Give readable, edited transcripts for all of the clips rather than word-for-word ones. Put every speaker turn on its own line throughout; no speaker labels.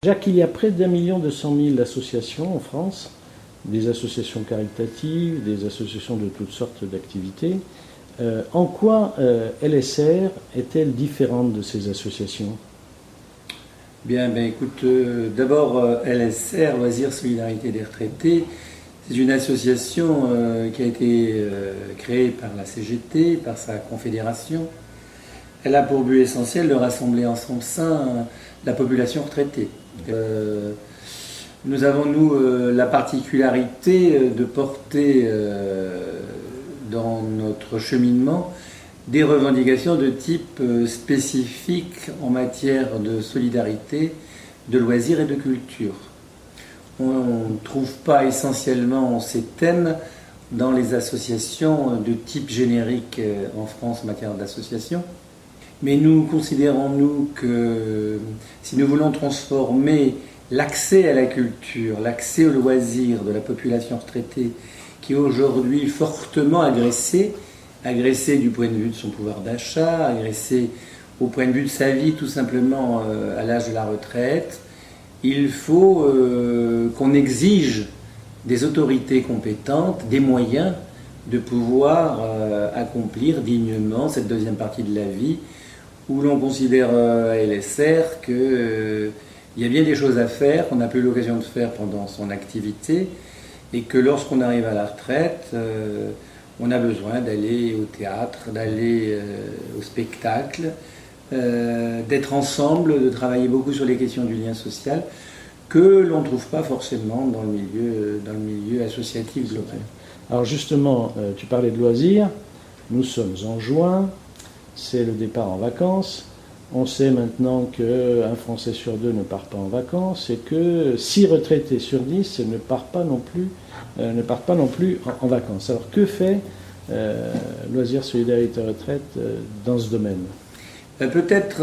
Jacques, il y a près d'1,2 million associations en France, des associations caritatives, des associations de toutes sortes d'activités. En quoi LSR est-elle différente de ces associations?
Bien, écoute, d'abord LSR, Loisirs Solidarité des Retraités, c'est une association qui a été créée par la CGT, par sa confédération. Elle a pour but essentiel de rassembler en son sein la population retraitée. Nous avons, la particularité de porter dans notre cheminement des revendications de type spécifique en matière de solidarité, de loisirs et de culture. On ne trouve pas essentiellement ces thèmes dans les associations de type générique en France en matière d'association. Mais nous considérons, nous, que si nous voulons transformer l'accès à la culture, l'accès aux loisirs de la population retraitée, qui est aujourd'hui fortement agressée du point de vue de son pouvoir d'achat, agressée au point de vue de sa vie tout simplement à l'âge de la retraite, il faut qu'on exige des autorités compétentes, des moyens de pouvoir accomplir dignement cette deuxième partie de la vie, où l'on considère à LSR qu'il y a bien des choses à faire qu'on n'a plus l'occasion de faire pendant son activité, et que lorsqu'on arrive à la retraite, on a besoin d'aller au théâtre, d'aller au spectacle, d'être ensemble, de travailler beaucoup sur les questions du lien social, que l'on ne trouve pas forcément dans le milieu associatif global.
Alors justement, tu parlais de loisirs, nous sommes en juin, c'est le départ en vacances. On sait maintenant qu'un Français sur deux ne part pas en vacances et que 6 retraités sur 10 ne partent pas non plus en vacances. Alors que fait Loisirs Solidarité Retraite dans ce domaine?
Peut-être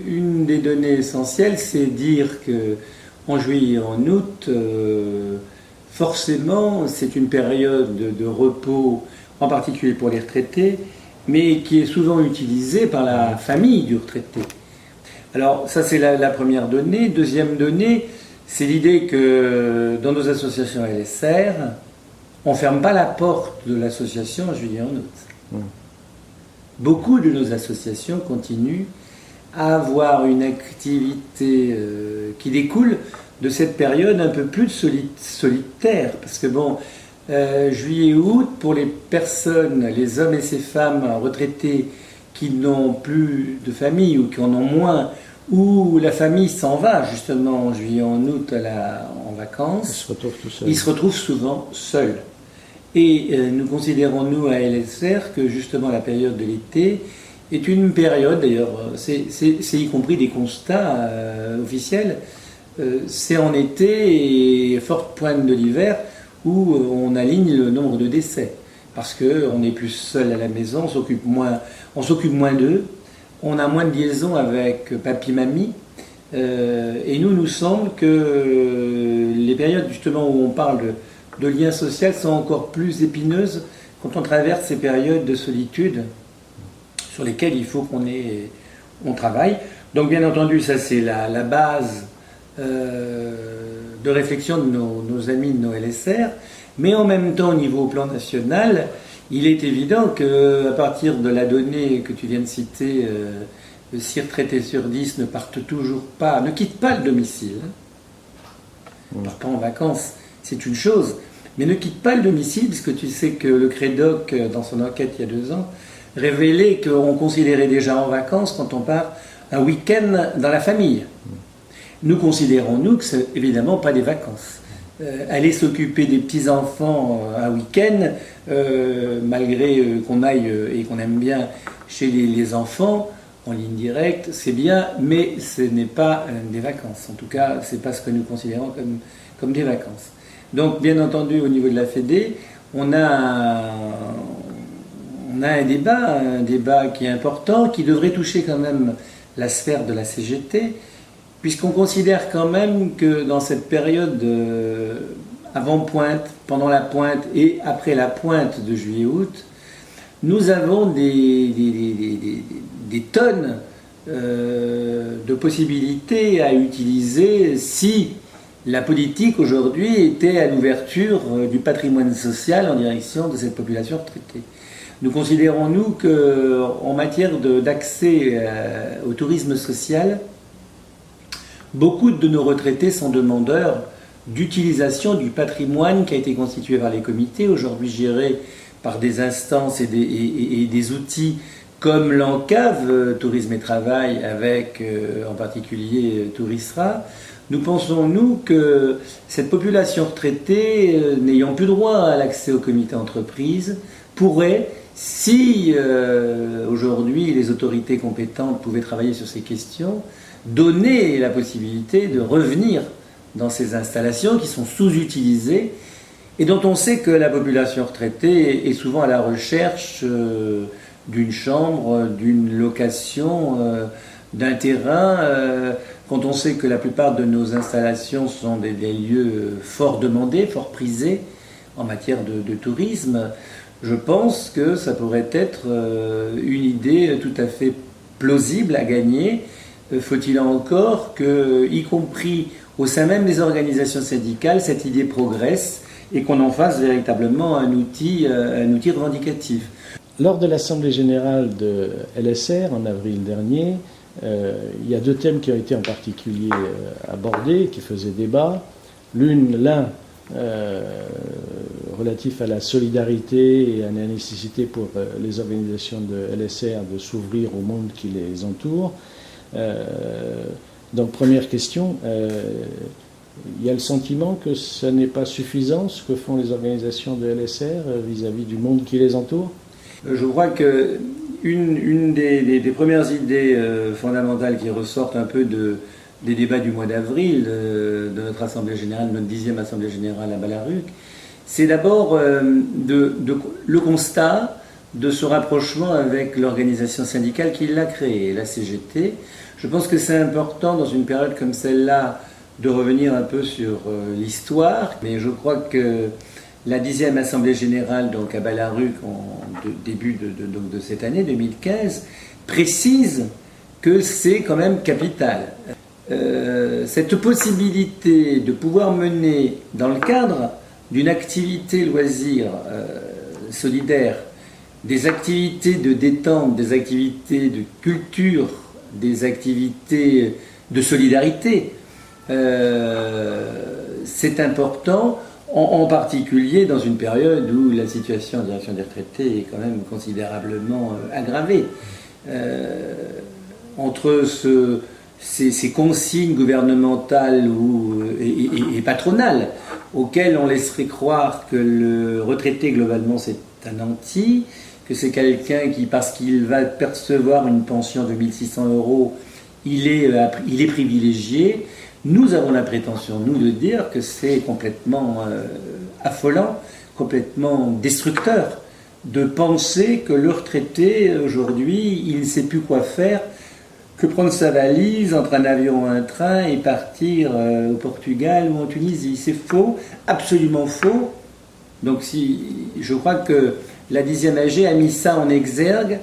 une des données essentielles, c'est dire qu'en juillet et en août, forcément, c'est une période de repos, en particulier pour les retraités, mais qui est souvent utilisée par la famille du retraité. Alors ça, c'est la première donnée. Deuxième donnée, c'est l'idée que dans nos associations LSR, on ne ferme pas la porte de l'association en juillet et en août. Beaucoup de nos associations continuent à avoir une activité qui découle de cette période un peu plus solitaire. Parce que juillet et août, pour les personnes, les hommes et ces femmes retraités qui n'ont plus de famille ou qui en ont moins, où la famille s'en va justement en juillet et en août en vacances, ils se retrouvent souvent seuls. Et nous considérons, nous, à LSR, que justement la période de l'été est une période, d'ailleurs, c'est y compris des constats officiels, c'est en été et forte pointe de l'hiver où on aligne le nombre de décès. Parce qu'on est plus seul à la maison, on s'occupe moins d'eux, on a moins de liaison avec papy-mamie. Et nous semble que les périodes justement où on parle de lien social sont encore plus épineuses quand on traverse ces périodes de solitude sur lesquelles il faut qu'on travaille. Donc bien entendu, ça c'est la base de réflexion de nos amis de nos LSR, mais en même temps au niveau plan national, il est évident qu'à partir de la donnée que tu viens de citer, 6 retraités sur 10 ne quittent pas le domicile, ne partent pas en vacances, c'est une chose, mais ne quittent pas le domicile, puisque tu sais que le Crédoc, dans son enquête il y a 2 ans, révélait qu'on considérait déjà en vacances quand on part un week-end dans la famille. Nous considérons, nous, que c'est évidemment pas des vacances. Aller s'occuper des petits-enfants un week-end, malgré qu'on aille et qu'on aime bien chez les enfants, en ligne directe, c'est bien, mais ce n'est pas des vacances. En tout cas, c'est pas ce que nous considérons comme des vacances. Donc, bien entendu, au niveau de la Fédé, on a un débat qui est important, qui devrait toucher quand même la sphère de la CGT, puisqu'on considère quand même que dans cette période avant-pointe, pendant la pointe et après la pointe de juillet-août, nous avons des tonnes de possibilités à utiliser si la politique aujourd'hui était à l'ouverture du patrimoine social en direction de cette population retraitée. Nous considérons, nous, qu'en matière d'accès au tourisme social, beaucoup de nos retraités sont demandeurs d'utilisation du patrimoine qui a été constitué par les comités, aujourd'hui géré par des instances et des outils comme l'ENCAV, Tourisme et Travail, avec en particulier Tourisra. Nous pensons, nous, que cette population retraitée, n'ayant plus droit à l'accès au comité entreprise, pourrait, si aujourd'hui les autorités compétentes pouvaient travailler sur ces questions, donner la possibilité de revenir dans ces installations qui sont sous-utilisées et dont on sait que la population retraitée est souvent à la recherche d'une chambre, d'une location, d'un terrain. Quand on sait que la plupart de nos installations sont des lieux fort demandés, fort prisés en matière de tourisme, je pense que ça pourrait être une idée tout à fait plausible à gagner. Faut-il encore que, y compris au sein même des organisations syndicales, cette idée progresse et qu'on en fasse véritablement un outil revendicatif.
Lors de l'Assemblée générale de LSR en avril dernier, il y a deux thèmes qui ont été en particulier abordés, qui faisaient débat. L'un relatif à la solidarité et à la nécessité pour les organisations de LSR de s'ouvrir au monde qui les entoure. Donc première question, il y a le sentiment que ce n'est pas suffisant ce que font les organisations de LSR vis-à-vis du monde qui les entoure?
Je crois que une des premières idées fondamentales qui ressortent un peu des débats du mois d'avril de notre Assemblée générale, notre 10e Assemblée générale à Balaruc, c'est d'abord le constat de ce rapprochement avec l'organisation syndicale qui l'a créée, la CGT. Je pense que c'est important dans une période comme celle-là de revenir un peu sur l'histoire, mais je crois que la 10e Assemblée générale donc à Balaruc en début de cette année 2015 précise que c'est quand même capital. Cette possibilité de pouvoir mener dans le cadre d'une activité loisir solidaire, des activités de détente, des activités de culture, des activités de solidarité, c'est important, en particulier dans une période où la situation en direction des retraités est quand même considérablement aggravée. Entre ces consignes gouvernementales et patronales auxquelles on laisserait croire que le retraité globalement c'est un nanti, que c'est quelqu'un qui, parce qu'il va percevoir une pension de 1 600 €, il est privilégié. Nous avons la prétention, nous, de dire que c'est complètement affolant, complètement destructeur de penser que le retraité, aujourd'hui, il ne sait plus quoi faire que prendre sa valise, entre un avion ou un train et partir au Portugal ou en Tunisie. C'est faux, absolument faux. Donc je crois que la 10e AG a mis ça en exergue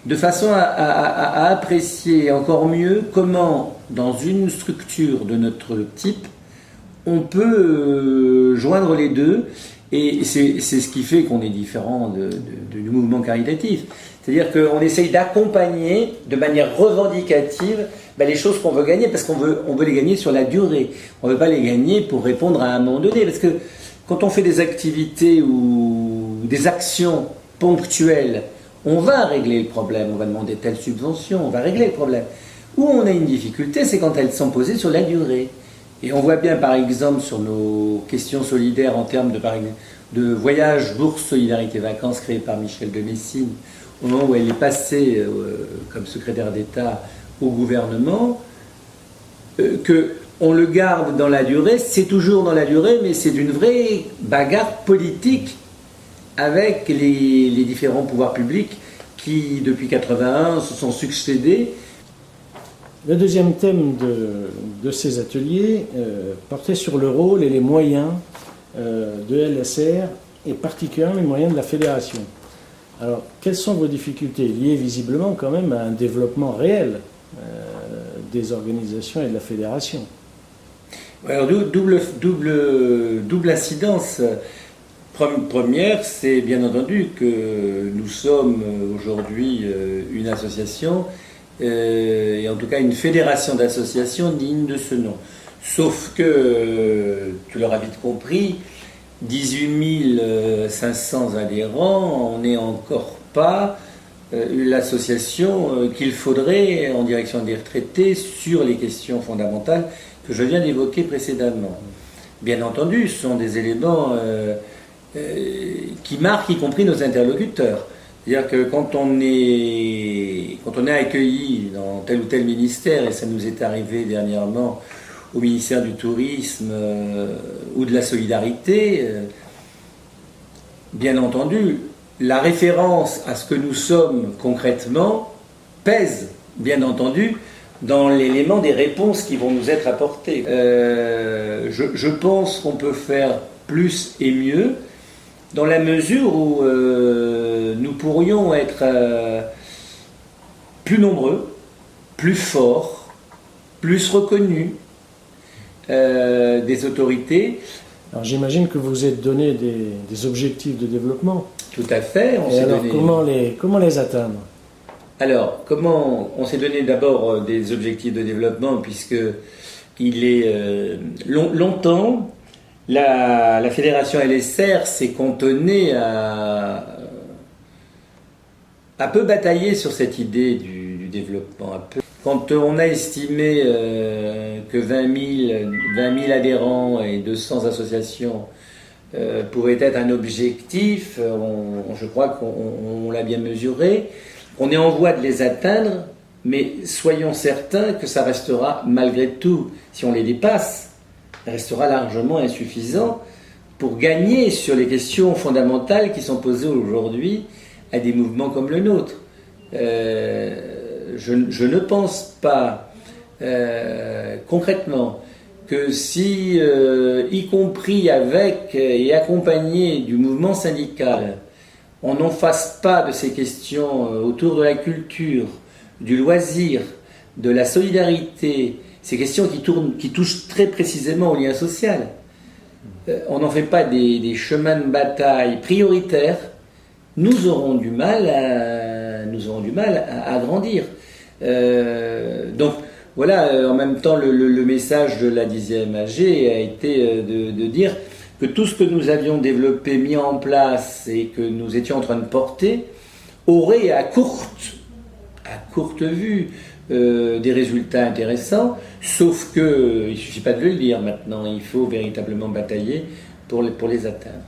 de façon à apprécier encore mieux comment, dans une structure de notre type, on peut joindre les deux. Et c'est ce qui fait qu'on est différent du mouvement caritatif. C'est-à-dire qu'on essaye d'accompagner de manière revendicative les choses qu'on veut gagner, parce qu'on veut les gagner sur la durée. On ne veut pas les gagner pour répondre à un moment donné. Parce que quand on fait des activités ou des actions ponctuelles, on va régler le problème, on va demander telle subvention, on va régler le problème. Où on a une difficulté, c'est quand elles sont posées sur la durée. Et on voit bien, par exemple, sur nos questions solidaires en termes de voyage, bourse, solidarité, vacances créé par Michel de Messine, au moment où elle est passée comme secrétaire d'État au gouvernement, qu'on le garde dans la durée, c'est toujours dans la durée, mais c'est d'une vraie bagarre politique avec les différents pouvoirs publics qui, depuis 1981, se sont succédés.
Le deuxième thème de ces ateliers portait sur le rôle et les moyens de LSR, et particulièrement les moyens de la fédération. Alors, quelles sont vos difficultés liées visiblement quand même à un développement réel des organisations et de la fédération.
Alors, double incidence. Première, c'est bien entendu que nous sommes aujourd'hui une association, et en tout cas une fédération d'associations digne de ce nom. Sauf que, tu l'auras vite compris, 18 500 adhérents, on n'est encore pas l'association qu'il faudrait en direction des retraités sur les questions fondamentales que je viens d'évoquer précédemment. Bien entendu, ce sont des éléments qui marquent y compris nos interlocuteurs. C'est-à-dire que quand on est accueilli dans tel ou tel ministère, et ça nous est arrivé dernièrement au ministère du Tourisme ou de la Solidarité, bien entendu, la référence à ce que nous sommes concrètement pèse, bien entendu, dans l'élément des réponses qui vont nous être apportées. Je pense qu'on peut faire plus et mieux dans la mesure où nous pourrions être plus nombreux, plus forts, plus reconnus des autorités.
Alors j'imagine que vous vous êtes donné des objectifs de développement.
Tout à fait.
Comment les atteindre?
Alors, on s'est donné d'abord des objectifs de développement, puisque il est longtemps, la fédération LSR s'est cantonnée à peu batailler sur cette idée du développement. Quand on a estimé que 20 000 adhérents et 200 associations pourraient être un objectif, je crois qu'on l'a bien mesuré. On est en voie de les atteindre, mais soyons certains que ça restera malgré tout, si on les dépasse, ça restera largement insuffisant pour gagner sur les questions fondamentales qui sont posées aujourd'hui à des mouvements comme le nôtre. Je ne pense pas concrètement que si, y compris avec et accompagné du mouvement syndical, on n'en fasse pas de ces questions autour de la culture, du loisir, de la solidarité, ces questions qui touchent très précisément au lien social. On n'en fait pas des chemins de bataille prioritaires, nous aurons du mal à grandir. Donc voilà, en même temps, le message de la 10e AG a été de dire que tout ce que nous avions développé, mis en place et que nous étions en train de porter aurait à courte vue des résultats intéressants, sauf que il ne suffit pas de le dire maintenant, il faut véritablement batailler pour les atteindre.